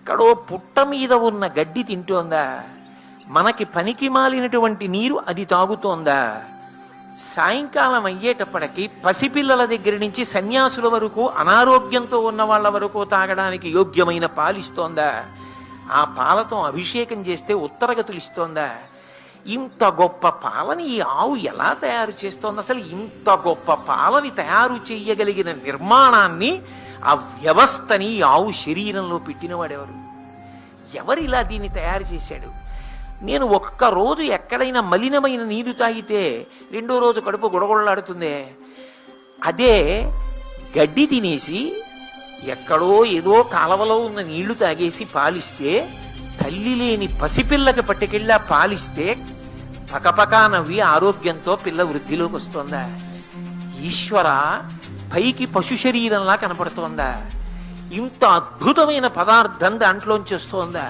ఎక్కడో పుట్ట మీద ఉన్న గడ్డి తింటోందా? మనకి పనికి మాలినటువంటి నీరు అది తాగుతోందా? సాయంకాలం అయ్యేటప్పటికి పసిపిల్లల దగ్గర నుంచి సన్యాసుల వరకు, అనారోగ్యంతో ఉన్న వాళ్ళ వరకు తాగడానికి యోగ్యమైన పాలిస్తోందా? ఆ పాలతో అభిషేకం చేస్తే ఉత్తరగతులు ఇస్తోందా? ఇంత గొప్ప పాలని ఈ ఆవు ఎలా తయారు చేస్తోంది? అసలు ఇంత గొప్ప పాలని తయారు చేయగలిగిన నిర్మాణాన్ని, ఆ వ్యవస్థని ఈ ఆవు శరీరంలో పెట్టినవాడెవరు? ఎవరిలా దీన్ని తయారు చేశాడు? నేను ఒక్కరోజు ఎక్కడైనా మలినమైన నీరు తాగితే రెండో రోజు కడుపు గుడగొడలాడుతుందే. అదే గడ్డి తినేసి ఎక్కడో ఏదో కాలవలో ఉన్న నీళ్లు తాగేసి పాలిస్తే, తల్లి లేని పసిపిల్లకి పట్టుకెళ్ళా పాలిస్తే పకపకా నవ్వి ఆరోగ్యంతో పిల్ల వృద్ధిలోకి వస్తోందా? ఈశ్వర, పైకి పశు శరీరంలా కనపడుతోందా? ఇంత అద్భుతమైన పదార్థం దాంట్లోంచి వస్తోందా?